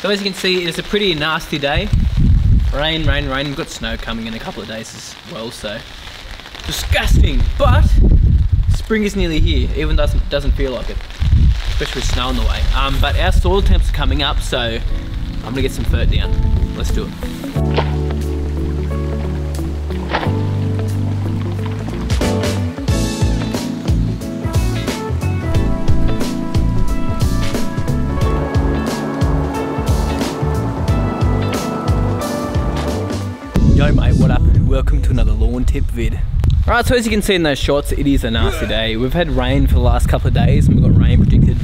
So as you can see, it's a pretty nasty day. Rain, rain, rain. We've got snow coming in a couple of days as well, so disgusting. But spring is nearly here, even though it doesn't feel like it, especially with snow on the way. But our soil temps are coming up, so I'm gonna get some fert down. Let's do it. Yo mate, what up? Welcome to another lawn tip vid. Alright, so as you can see in those shots, it is a nasty day. We've had rain for the last couple of days, and we've got rain predicted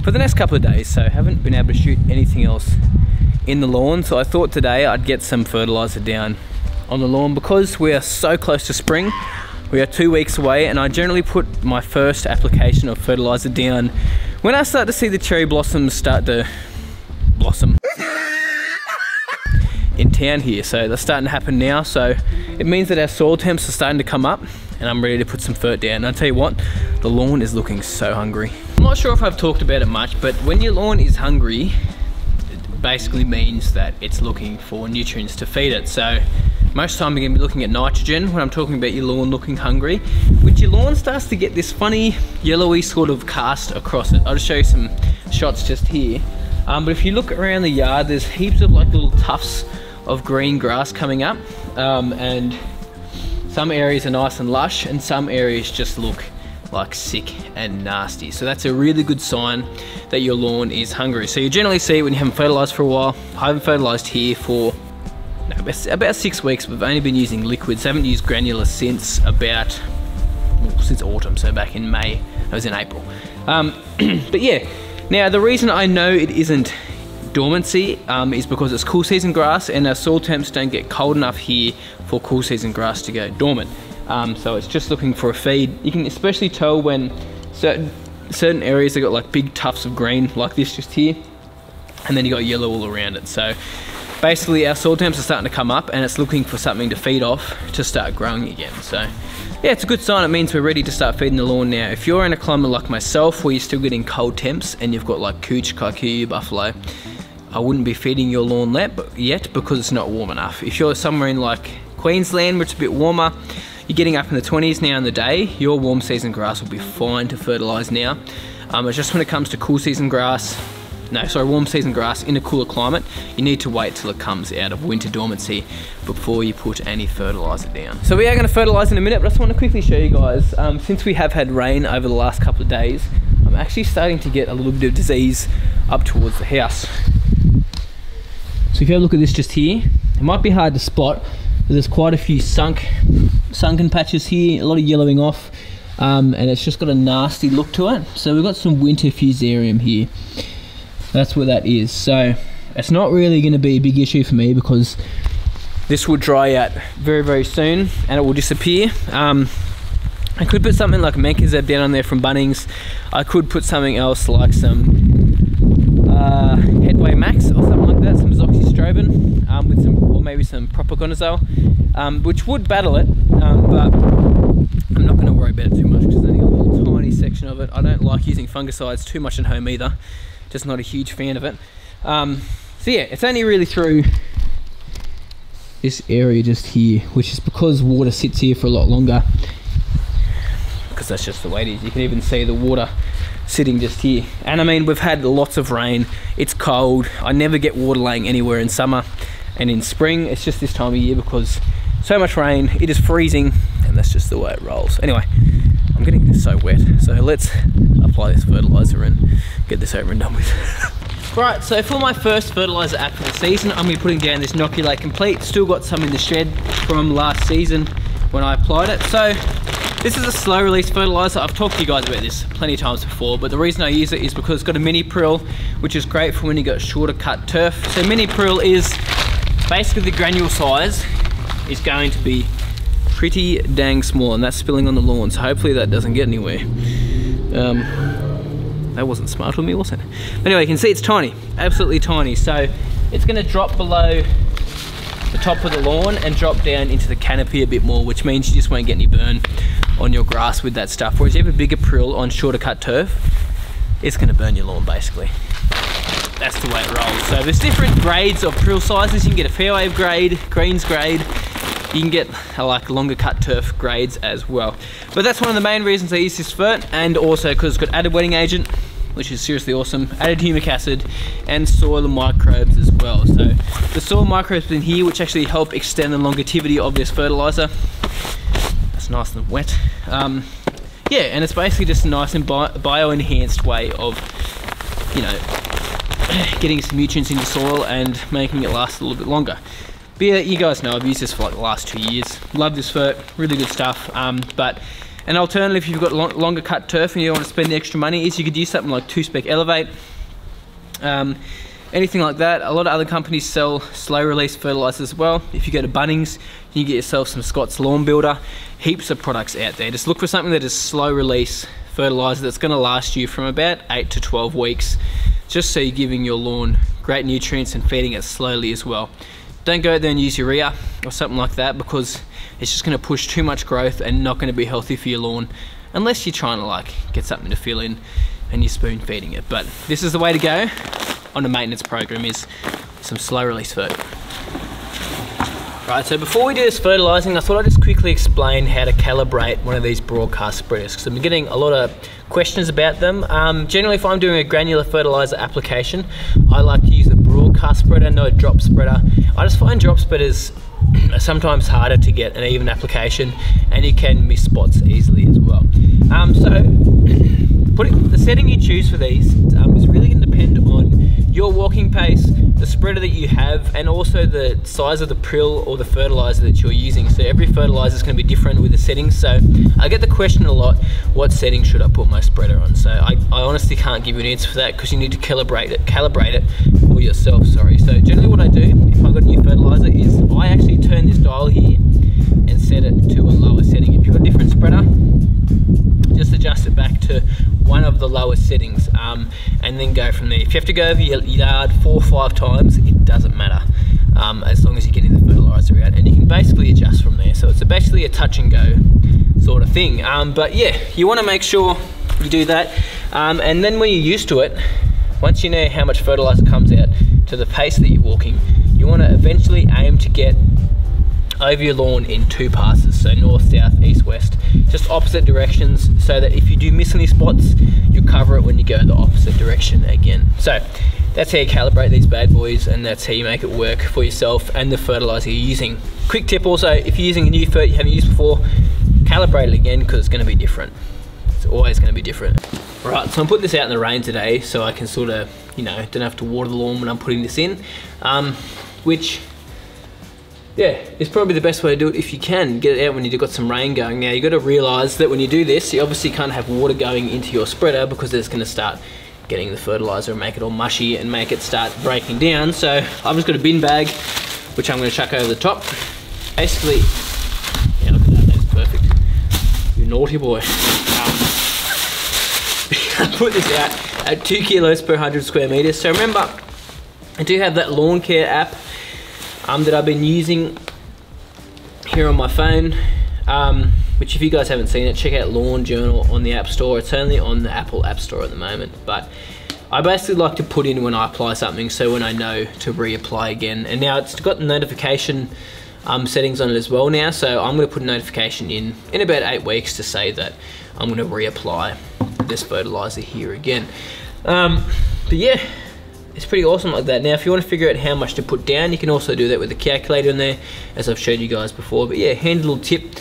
for the next couple of days, so haven't been able to shoot anything else in the lawn. So I thought today I'd get some fertilizer down on the lawn because we are so close to spring. We are 2 weeks away, and I generally put my first application of fertilizer down when I start to see the cherry blossoms start to blossom in town here. So that's starting to happen now, so it means that our soil temps are starting to come up, and I'm ready to put some fert down. And I'll tell you what, the lawn is looking so hungry. I'm not sure if I've talked about it much, but when your lawn is hungry, it basically means that it's looking for nutrients to feed it. So most of the time you're going to be looking at nitrogen when I'm talking about your lawn looking hungry, which your lawn starts to get this funny yellowy sort of cast across it. I'll just show you some shots just here. But if you look around the yard, there's heaps of like little tufts of green grass coming up, and some areas are nice and lush, and some areas just look like sick and nasty. So that's a really good sign that your lawn is hungry. So you generally see it when you haven't fertilized for a while. I haven't fertilized here for about 6 weeks. We've only been using liquids. Haven't used granular since since autumn, so back in May. It was in April. But yeah, now the reason I know it isn't dormancy is because it's cool season grass, and our soil temps don't get cold enough here for cool season grass to go dormant. So it's just looking for a feed. You can especially tell when certain areas have got like big tufts of green like this just here, and then you got yellow all around it. So basically our soil temps are starting to come up, and it's looking for something to feed off to start growing again. So yeah, it's a good sign. It means we're ready to start feeding the lawn now. If you're in a climate like myself where you're still getting cold temps and you've got like cooch, kikuyu, buffalo, I wouldn't be feeding your lawn yet because it's not warm enough. If you're somewhere in like Queensland where it's a bit warmer, you're getting up in the 20s now in the day, your warm season grass will be fine to fertilize now. It's just when it comes to warm season grass in a cooler climate, you need to wait till it comes out of winter dormancy before you put any fertilizer down. So we are going to fertilize in a minute, but I just want to quickly show you guys, since we have had rain over the last couple of days, I'm actually starting to get a little bit of disease up towards the house. So if you have a look at this just here, it might be hard to spot, but there's quite a few sunken patches here, a lot of yellowing off, and it's just got a nasty look to it. So we've got some winter fusarium here. That's what that is. So it's not really going to be a big issue for me because this will dry out very, very soon and it will disappear. I could put something like Mancozeb down on there from Bunnings. I could put something else like some Headway Max or something like that, some Zoxystrobin with or maybe some Propiconazole, which would battle it, but I'm not going to worry about it too much because there's only a little tiny section of it. I don't like using fungicides too much at home either, just not a huge fan of it. So yeah, it's only really through this area just here, which is because water sits here for a lot longer, because that's just the way it is. You can even see the water sitting just here. And I mean, we've had lots of rain, it's cold. I never get water laying anywhere in summer, and in spring it's just this time of year because so much rain, it is freezing, and that's just the way it rolls. Anyway, I'm getting this so wet, so let's apply this fertilizer and get this over and done with. Right, so for my first fertilizer app for the season, I'm going to be putting down this Inoculate Complete. Still got some in the shed from last season when I applied it. So this is a slow release fertilizer. I've talked to you guys about this plenty of times before, but the reason I use it is because it's got a mini prill, which is great for when you got shorter cut turf. So mini prill is basically the granule size is going to be pretty dang small, and that's spilling on the lawn, so hopefully that doesn't get anywhere. That wasn't smart of me, was it? But anyway, you can see it's tiny, absolutely tiny. So it's going to drop below the top of the lawn and drop down into the canopy a bit more, which means you just won't get any burn on your grass with that stuff. Whereas if you have a bigger prill on shorter cut turf, it's going to burn your lawn basically. that's the way it rolls. So there's different grades of prill sizes. You can get a fairway grade, greens grade. You can get like longer cut turf grades as well. But that's one of the main reasons I use this Fert, and also because it's got added wetting agent, which is seriously awesome, added humic acid, and soil microbes as well. So the soil microbes in here, which actually help extend the longevity of this fertilizer. That's nice and wet. Yeah, and it's basically just a nice and bio-enhanced way of, you know, getting some nutrients into soil and making it last a little bit longer. But yeah, you guys know I've used this for like the last 2 years. Love this Fert, really good stuff. But an alternative, if you've got longer cut turf and you don't want to spend the extra money, is you could use something like 2-Spec Elevate. Anything like that. A lot of other companies sell slow release fertilizers as well. If you go to Bunnings, you can get yourself some Scott's Lawn Builder. Heaps of products out there. Just look for something that is slow release fertilizer that's going to last you from about 8 to 12 weeks, just so you're giving your lawn great nutrients and feeding it slowly as well. Don't go out there and use urea or something like that, because it's just going to push too much growth and not going to be healthy for your lawn, unless you're trying to like get something to fill in and you're spoon feeding it. But this is the way to go on a maintenance program, is some slow release Fert. Right, so before we do this fertilizing, I thought I'd just quickly explain how to calibrate one of these broadcast spreaders, because I've been getting a lot of questions about them. Generally, if I'm doing a granular fertilizer application, I like to use a broadcast spreader, no drop spreader. I just find drop spreaders are sometimes harder to get an even application, and you can miss spots easily as well. The setting you choose for these is really going to depend on your walking pace, the spreader that you have, and also the size of the prill or the fertilizer that you're using. So every fertilizer is going to be different with the settings. So I get the question a lot, what setting should I put my spreader on? So I honestly can't give you an answer for that, because you need to calibrate it for yourself, sorry. So generally what I do, if I've got a new fertilizer, is I actually turn this dial here and set it to a lower setting. If you've got a different spreader, just adjust it back to one of the lowest settings, and then go from there. If you have to go over your yard 4 or 5 times, it doesn't matter, as long as you're getting the fertilizer out, and you can basically adjust from there. So it's basically a touch and go sort of thing. But yeah, you want to make sure you do that, and then when you're used to it, once you know how much fertilizer comes out to the pace that you're walking, you want to eventually aim to get over your lawn in 2 passes, so north, south, east, west, just opposite directions, so that if you do miss any spots, you cover it when you go in the opposite direction again. So that's how you calibrate these bad boys, and that's how you make it work for yourself and the fertilizer you're using. Quick tip also, if you're using a new Fert you haven't used before, calibrate it again, because it's going to be different. It's always going to be different. Right, so I'm putting this out in the rain today, so I can sort of, you know, don't have to water the lawn when I'm putting this in, which, yeah, it's probably the best way to do it if you can. Get it out when you've got some rain going. Now, you've got to realise that when you do this, you obviously can't have water going into your spreader, because it's going to start getting the fertiliser and make it all mushy and make it start breaking down. So I've just got a bin bag, which I'm going to chuck over the top. Basically, yeah, look at that, that's perfect. You naughty boy. I put this out at 2 kilos per 100 square meters. So remember, I do have that lawn care app that I've been using here on my phone, which if you guys haven't seen it, check out Lawn Journal on the App Store. It's only on the Apple App Store at the moment, but I basically like to put in when I apply something, so when I know to reapply again. And now it's got the notification settings on it as well now, so I'm going to put a notification in about 8 weeks to say that I'm going to reapply this fertilizer here again. But yeah, it's pretty awesome like that. Now, if you want to figure out how much to put down, you can also do that with a calculator in there, as I've showed you guys before. But yeah, handy little tip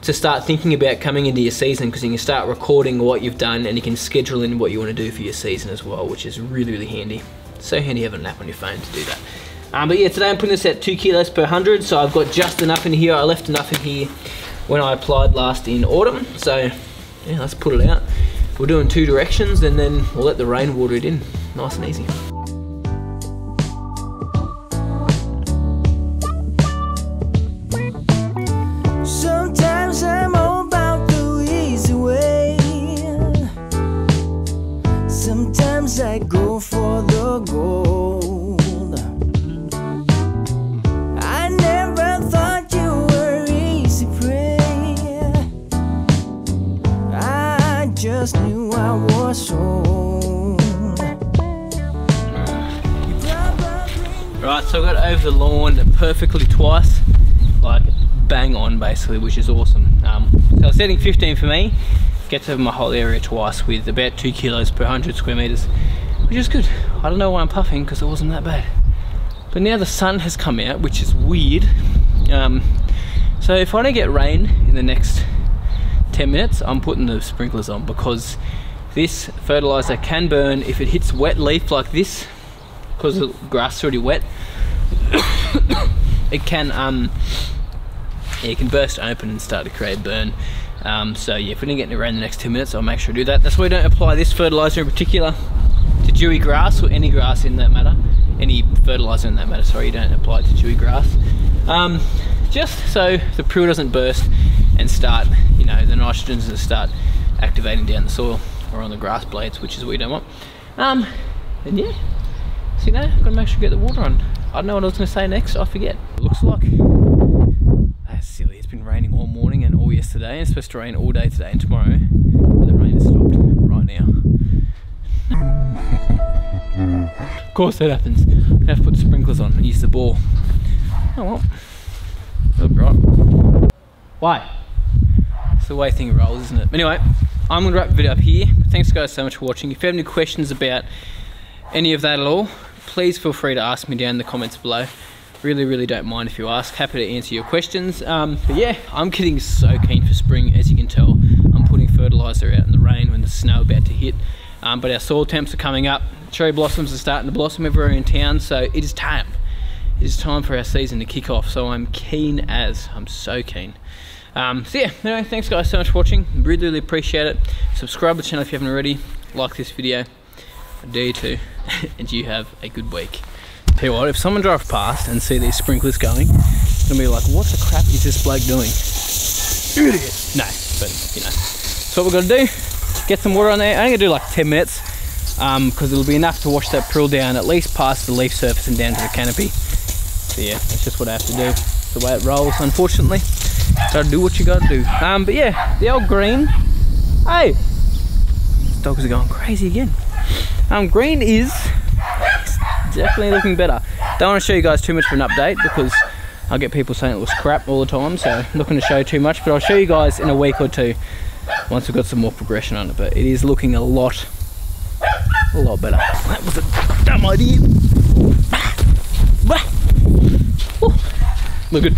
to start thinking about coming into your season, because you can start recording what you've done, and you can schedule in what you want to do for your season as well, which is really, really handy. So handy having an app on your phone to do that. But yeah, today I'm putting this at 2 kilos per 100, so I've got just enough in here. I left enough in here when I applied last in autumn. So yeah, let's put it out. We're doing 2 directions, and then we'll let the rain water it in. Nice and easy. Sometimes I'm all about the easy way. Sometimes I go for the gold. I never thought you were easy prey. I just knew I was sold. Right, so I got over the lawn perfectly twice, like bang on basically, which is awesome. So I was setting 15 for me, get to my whole area twice with about 2 kilos per 100 square meters, which is good. I don't know why I'm puffing, because it wasn't that bad. But now the sun has come out, which is weird. So if I don't get rain in the next 10 minutes, I'm putting the sprinklers on, because this fertilizer can burn if it hits wet leaf like this, because the grass is already wet. It can burst open and start to create burn. So yeah, if we don't get any rain in the next 2 minutes, I'll make sure to do that. That's why I don't apply this fertilizer in particular to dewy grass, or any grass in that matter. Any fertilizer in that matter, sorry, you don't apply it to dewy grass. Just so the prill doesn't burst and start, you know, the nitrogens that start activating down the soil or on the grass blades, which is what you don't want. And yeah, so you know, I've got to make sure to get the water on. I don't know what I was going to say next, I forget. It looks like, that's silly, it's been raining all morning and all yesterday, and it's supposed to rain all day today and tomorrow, but the rain has stopped right now. Of course that happens. I have to put sprinklers on and use the ball. Oh well, look right. Why? It's the way thing rolls, isn't it? Anyway, I'm going to wrap the video up here. Thanks guys so much for watching. If you have any questions about any of that at all, please feel free to ask me down in the comments below. Really don't mind if you ask. Happy to answer your questions. But yeah, I'm getting so keen for spring. As you can tell, I'm putting fertilizer out in the rain when the snow about to hit. But our soil temps are coming up. Cherry blossoms are starting to blossom everywhere in town, so it is time. It is time for our season to kick off, so I'm keen as. I'm so keen. So yeah, anyway, thanks guys so much for watching. Really appreciate it. Subscribe to the channel if you haven't already. Like this video. I dare you to. And you have a good week. Tell you what, if someone drives past and see these sprinklers going, they're gonna be like, what the crap is this bloke doing? Idiot. No, but you know. So what we're gonna do, get some water on there. I'm gonna do like 10 minutes, because it'll be enough to wash that prill down, at least past the leaf surface and down to the canopy. So yeah, that's just what I have to do. It's the way it rolls, unfortunately. Gotta do what you gotta do. But yeah, the old green. Hey, these dogs are going crazy again. Green is definitely looking better. Don't want to show you guys too much of an update, because I'll get people saying it looks crap all the time, so I'm not going to show too much, but I'll show you guys in a week or two once we've got some more progression on it. But it is looking a lot better. That was a dumb idea. Look good.